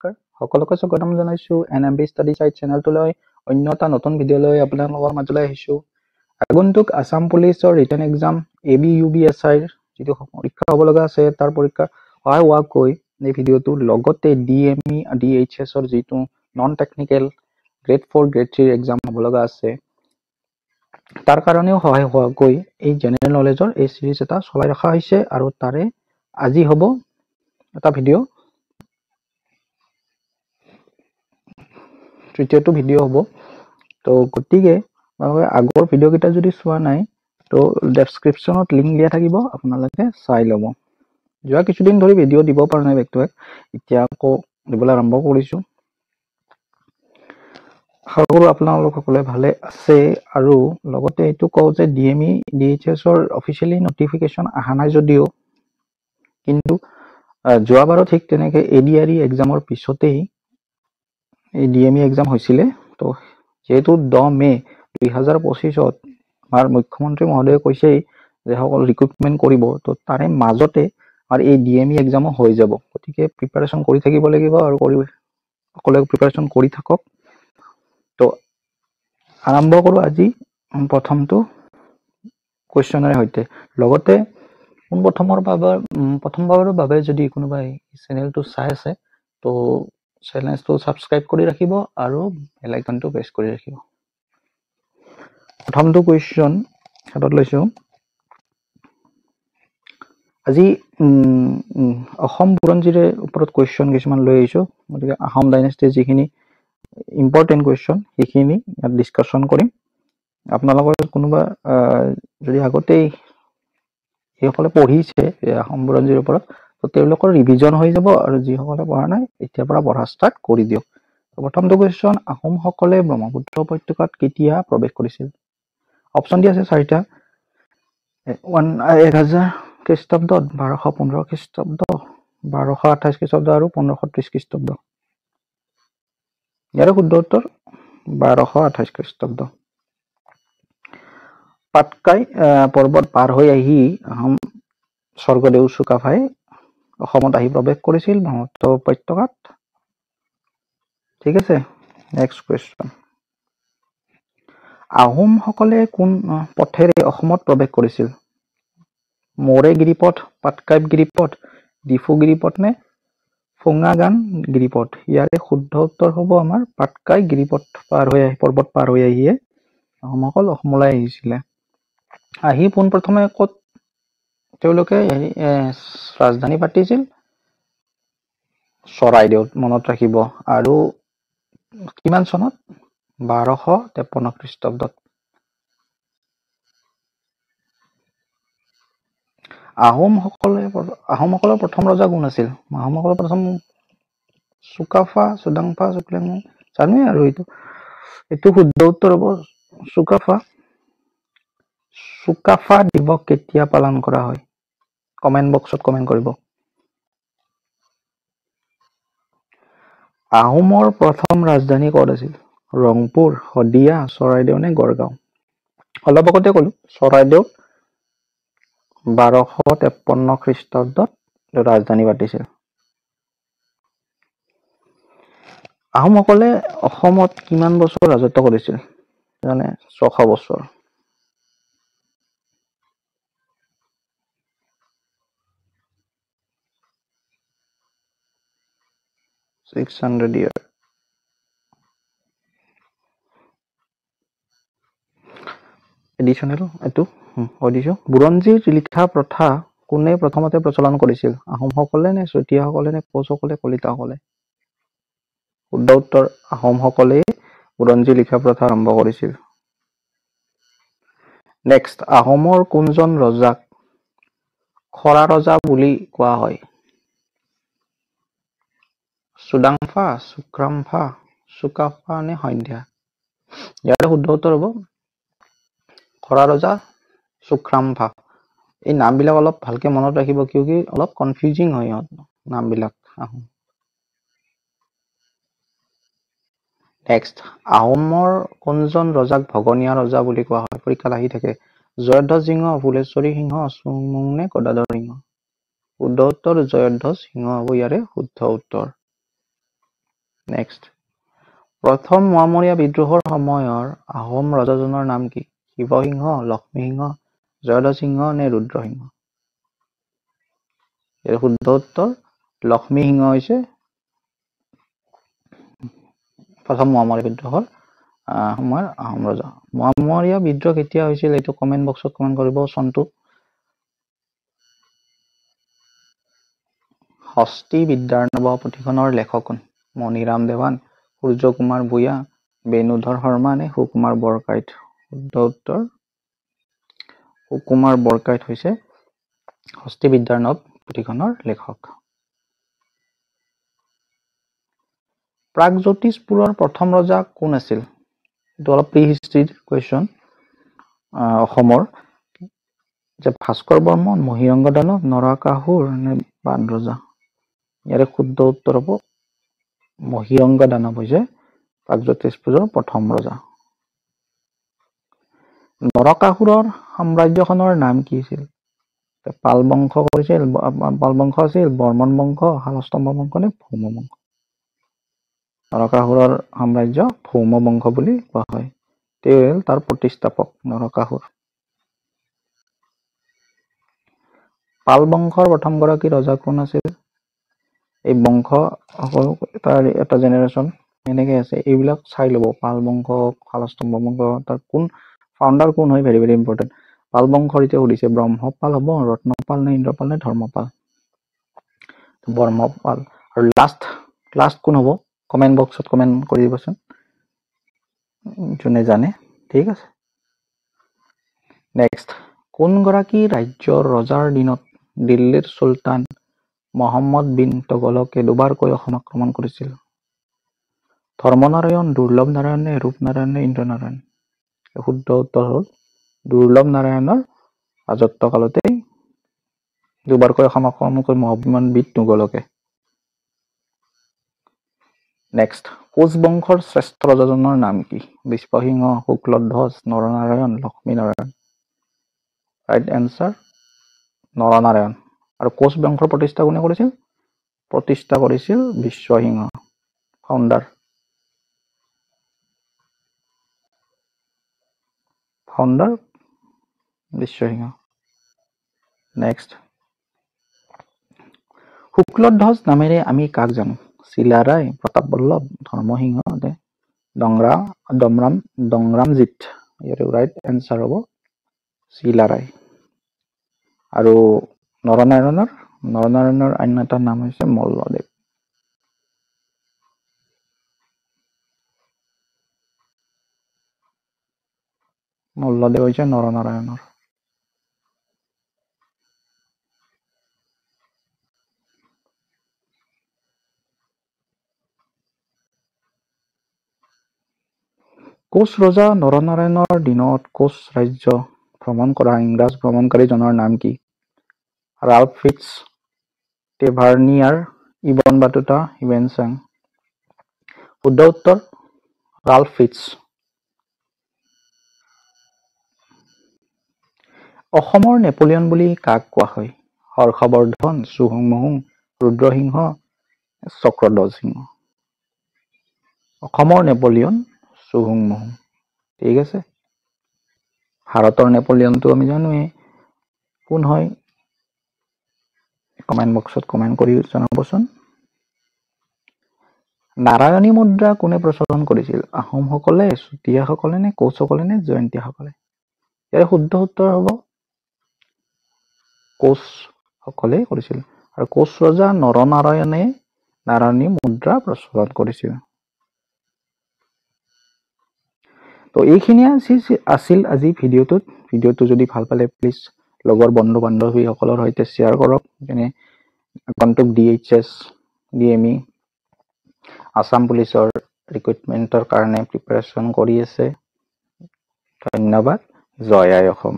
নমস্কাৰ সকলোকে স্বাগতম জনাইছো এনএমবি ষ্টাডি সাইট চেনেলটোলৈ অন্য এটা নতুন ভিডিঅ'লৈ আপোনালোকৰ মাজলৈ আহিছো আগন্তুক আসাম পুলিচৰ ৰিটেন এক্সাম ABUBSI যেটো পৰীক্ষা হ'ব লগা আছে তাৰ পৰীক্ষা হয় হোৱাকৈ এই ভিডিঅ'টো লগতে DME DHS ৰ যেটো non technical grade 4 grade 3 exam হ'ব লগা আছে তাৰ কাৰণেও হয় হোৱাকৈ এই জেনাৰেল নলেজৰ এই সিৰিজ এটা চলাই ৰখা হৈছে আৰু তাৰে আজি হ'ব এটা ভিডিঅ' তৃতীয়টো ভিডিঅ' হ'ব তো গতিকে আগৰ ভিডিঅ' কেইটা যদি চোৱা নাই তো ডেসক্ৰিপচনত লিংক দিয়া থাকিব আপোনালোকে চাই ল'ব যোৱা কিছুদিন ধৰি ভিডিঅ' দিব পৰা নাই ব্যক্তিয়ে এতিয়া আকৌ দিবলৈ আৰম্ভ কৰিছো সকলো আপোনালোক সকলে ভালে আছে আৰু লগতে এটো কও যে DME DHS ৰ অফিচিয়ালি নটিফিকেশন আহা নাই যদিও কিন্তু যোৱাবাৰো ঠিক তেনেকৈ ADRE এক্সামৰ পিছতেই এই DME এক্সাম হৈছিলে তো যেহেতু 10 মে 2025 ত আমাৰ মুখ্যমন্ত্ৰী মহোদয়ে কৈছে যে সকল ৰিক্ৰুটমেন্ট কৰিব তো তাৰে মাজতে আৰু এই DME এক্সামো হৈ যাব গতিকে প্ৰিপাৰেচন কৰি থাকিব লাগিব আৰু সকলোৱে প্ৰিপাৰেচন কৰি থাকক তো আৰম্ভ কৰো আজি প্ৰথমটো কোৱেশ্চনৰ সৈতে লগতে প্ৰথমবাৰৰ বাবে যদি কোনোবাই চেনেলটো চাই আছে তো চেনেলটো সাবস্ক্ৰাইব কৰি ৰাখিব আৰু বেল আইকনটো প্ৰেছ কৰি ৰাখিব প্ৰথমটো কোৱেশ্চন হাতত লৈছো আজি অসম বুৰঞ্জীৰে ওপৰত কোৱেশ্চন কিছুমান লৈ আহিছো গতিকে আহোম ডাইনেষ্টিৰ যিখিনি ইম্পৰ্টেন্ট কোৱেশ্চন সেইখিনি ইয়াত ডিসকাশন কৰিম আপোনালোকৰ কোনোবা যদি আগতেই এইসকলে পঢ়িছে আহোম বুৰঞ্জীৰ ওপৰত তো তেওঁলোকৰ ৰিভিজন হৈ যাব আৰু যিসকলে পঢ়া নাই এতিয়াৰ পৰা পঢ়া ষ্টাৰ্ট কৰি দিয়ক প্ৰথমটো কোৱেশ্চন আহোম সকলে ব্ৰহ্মপুত্ৰ উপত্যকাত কেতিয়া প্ৰৱেশ কৰিছিল অপচন দিয়া আছে চাৰিটা 1000 খ্ৰীষ্টাব্দ 1215 খ্ৰীষ্টাব্দ 1228 খ্ৰীষ্টাব্দ আৰু 1530 খ্ৰীষ্টাব্দ ইয়াৰ শুদ্ধ উত্তৰ 1228 খ্ৰীষ্টাব্দ পাটকাই পৰ্বত পাৰ হৈ আহি আহোম স্বৰ্গদেউ চুকাফাই অসমত আহি প্ৰৱেশ কৰিছিল ব্ৰহ্মপুত্ৰ উপত্যকাত ঠিক আছে নেক্সট কোৱেশ্চন আহোম সকলে কোন পথেৰে অসমত প্ৰৱেশ কৰিছিল মোৰে গিৰিপথ পাটকাই গিৰিপথ ডিফু গিৰিপথ নে ফঙাগান গিৰিপথ ইয়াৰে শুদ্ধ উত্তৰ হ'ব আমাৰ পাটকাই গিৰিপথ পাৰ হৈ পৰ্বত পাৰ হৈ আহিয়ে আহোমসকল অসমলৈ আহিছিল আহি পোন প্ৰথমে ক'ত তেওঁলোকে ৰাজধানী পাতিছিল চৰাইদেউত মনত ৰাখিব আৰু কিমান চনত 1253 খ্ৰীষ্টাব্দত আহোমসকলৰ প্ৰথম ৰজা কোন আছিল আহোমসকলৰ প্ৰথম চুকাফা সুদাংফা সুক্লেমু জানো আৰু এইটো শুদ্ধ উত্তৰ হ'ব চুকাফা দিৱস কেতিয়া পালন কৰা হয় কমেন্ট বক্সত কমেন্ট কৰিব আহোমৰ প্ৰথম ৰাজধানী ক'ত আছিল ৰংপুৰ হদিয়া চৰাইদেউ নে গড়গাঁও অলপ আগতে ক'লো চৰাইদেউ 1253 খ্ৰীষ্টাব্দত ৰাজধানী পাতিছিল আহোমসকলে অসমত কিমান বছৰ ৰাজত্ব কৰিছিল মানে 600 বছৰ 600 year এডিশনাল এটো অডিছো বুৰঞ্জীৰ লিখা প্ৰথা কোনে প্ৰথমতে প্ৰচলন কৰিছিল আহোমসকলে নে চুতীয়াসকলে নে কোচসকলে কলিতাসকলে শুদ্ধ উত্তৰ আহোমসকলে বুৰঞ্জী লিখা প্ৰথা আৰম্ভ কৰিছিল নেক্সট আহোমৰ কোনজন ৰজাক খৰা ৰজা বুলি কোৱা হয় সুদাংফা সুক্ৰামফা চুকাফা নে সন্ধ্যা ইয়াৰ শুদ্ধ উত্তৰ হ'ব খৰা ৰজা সুক্ৰামফা এই নামবিলাক অলপ ভালকে মনত ৰাখিব কিয়কি অলপ কনফিউজিং হয় নামবিলাক আহোম নেক্সট আহোমৰ কোনজন ৰজাক ভগনীয়া ৰজা বুলি কোৱা হয় পৰীক্ষাত আহি থাকে জয়ধ্বজ সিংহ ফুলেশ্বৰী সিংহ চুমুং নে গদাধৰ সিংহ শুদ্ধ উত্তৰ জয়ধ্বজ সিংহ হ'ব ইয়াৰে শুদ্ধ উত্তৰ নেক্সট, প্ৰথম মোৱামৰীয়া বিদ্ৰোহৰ সময়ৰ আহোম ৰজাজনৰ নাম কি? শিৱসিংহ, লক্ষ্মীসিংহ, জয়ধ্বজ সিংহ নে ৰুদ্ৰসিংহ? ইয়াৰ শুদ্ধ উত্তৰ লক্ষ্মীসিংহ হৈছে প্ৰথম মোৱামৰীয়া বিদ্ৰোহৰ সময়ৰ আহোম ৰজা। মোৱামৰীয়া বিদ্ৰোহ কেতিয়া হৈছিল এইটো কমেন্ট বক্সত কমেন্ট কৰিব চনটো। হস্তি বিদ্যাৰ্ণৱ পুথিখনৰ লেখক কোন? মণিৰাম দেৱান, সূৰ্য কুমাৰ ভূঞা, বেণুধৰ শৰ্মা নে সুকুমাৰ বৰকাইত? শুদ্ধ উত্তৰ সুকুমাৰ বৰকাইত হৈছে হস্তি বিদ্যাৰ্ণৱ পুথিখনৰ লেখক। প্ৰাগজ্যোতিষপুৰৰ প্ৰথম ৰজা কোন আছিল? এইটো অলপ প্ৰি হিষ্ট্ৰীৰ কুৱেশ্যন। অসমৰ যে ভাস্কৰ বৰ্মন, মহীৰংগ দানৱ, নৰকাসুৰ নে বান ৰজা? ইয়াৰে শুদ্ধ উত্তৰ হ'ব মহীৰংগ দানৱ হৈছে প্ৰাগজ্যোতিষপুৰৰ প্ৰথম ৰজা। নৰকাসুৰৰ সাম্ৰাজ্যখনৰ নাম কি আছিল? পাল বংশ আছিল, বৰ্মন বংশ, শালস্তম্ভ বংশ নে ভৌম বংশ? নৰকাসুৰৰ সাম্ৰাজ্য ভৌম বংশ বুলি কোৱা হয়। তেওঁ তাৰ প্ৰতিষ্ঠাপক নৰকাসুৰ। পাল বংশৰ প্ৰথমগৰাকী ৰজা কোন আছিল? এই বংশ তাৰ এটা জেনেৰেশ্যন এনেকে আছে, এইবিলাক চাই ল'ব। পাল বংশ, শালস্তম্ভ বংশ, তাৰ কোন ফাউণ্ডাৰ কোন হয়, ভেৰি ভেৰি ইম্পৰ্টেণ্ট। পাল বংশৰ এতিয়া সুধিছে ব্ৰহ্মপাল হ'ব, ৰত্নপাল নে ইন্দ্ৰপাল নে ধৰ্মপাল? ব্ৰহ্মপাল। আৰু লাষ্ট কোন হ'ব? কমেন্ট বক্সত কমেন্ট কৰি দিবচোন যোনে জানে। ঠিক আছে, নেক্সট, কোনগৰাকী ৰাজ্যৰ ৰজাৰ দিনত দিল্লীৰ চুলতান মহম্মদ বিন তোগলকে দুবাৰকৈ অসম আক্ৰমণ কৰিছিল? ধৰ্মনাৰায়ণ, দুৰ্লভ নাৰায়ণ নে ৰূপনাৰায়ণ নে ইন্দ্ৰনাৰায়ণ? শুদ্ধ উত্তৰ হ'ল দুৰ্লভ নাৰায়ণৰ ৰাজত্ব কালতেই দুবাৰকৈ অসম আক্ৰমণ কৰি মহম্মদ বিন তোগলকে। নেক্সট, কোচ বংশৰ শ্ৰেষ্ঠ ৰজাজনৰ নাম কি? বিশ্বসিংহ, শুক্লধ্বজ, নৰনাৰায়ণ, লক্ষ্মীনাৰায়ণ? Right answer Naranarayan. আৰু কোচ বংশৰ প্ৰতিষ্ঠা কোনে কৰিছিল? প্ৰতিষ্ঠা কৰিছিল বিশ্বসিংহ, ফাউণ্ডাৰ বিশ্বসিংহ। নেক্সট, শুক্লধ্বজ নামেৰে আমি কাক জানো? চিলাৰায়, প্ৰতাপ বল্লভ, ধৰ্মসিংহ নে দংৰামজিত? ইয়াৰ ৰাইট এনচাৰ হ'ব চিলাৰায়। আৰু নৰনাৰায়ণৰ অন্য এটা নাম হৈছে মল্লদেৱ। মল্লদেৱ হৈছে নৰনাৰায়ণৰ। কোচ ৰজা নৰনাৰায়ণৰ দিনত কোচ ৰাজ্য ভ্ৰমণ কৰা ইংৰাজ ভ্ৰমণকাৰীজনৰ নাম কি? Ralph Fitch, Tavernier, Ibn Battuta, হিউৱেনচাং? শুদ্ধ উত্তৰ ৰাল্ফ ফিটজ। অসমৰ নেপোলিয়ন বুলি কাক কোৱা হয়? হৰ্ষবৰ্ধন, চুহুংমুহুং, ৰুদ্ৰসিংহ, চক্ৰধ্বজ সিংহ? অসমৰ নেপোলিয়ন চুহুংমুহুং। ঠিক আছে, ভাৰতৰ নেপোলিয়নটো আমি জানোৱেই কোন হয়। কমেন্ট বক্সত কমেন্ট কৰি জনাবচোন। নাৰায়ণী মুদ্ৰা কোনে প্ৰচলন কৰিছিল? আহোমসকলে, চুতীয়াসকলে নে কোচসকলে নে জয়ন্তীয়াসকলে? ইয়াৰ শুদ্ধ উত্তৰ হ'ব কোচসকলে কৰিছিল। আৰু কোচ ৰজা নৰনাৰায়ণে নাৰায়ণী মুদ্ৰা প্ৰচলন কৰিছিল। তো এইখিনিয়ে আছিল আজি ভিডিঅ'টো যদি ভাল পালে প্লিজ লগৰ বন্ধু বান্ধৱীসকলৰ সৈতে শ্বেয়াৰ কৰক। যেনে আগন্তুক DHS, DME, আসাম পুলিচৰ ৰিক্ৰুইটমেণ্টৰ কাৰণে প্ৰিপাৰেশ্যন কৰি আছে। ধন্যবাদ। জয় আই অসম।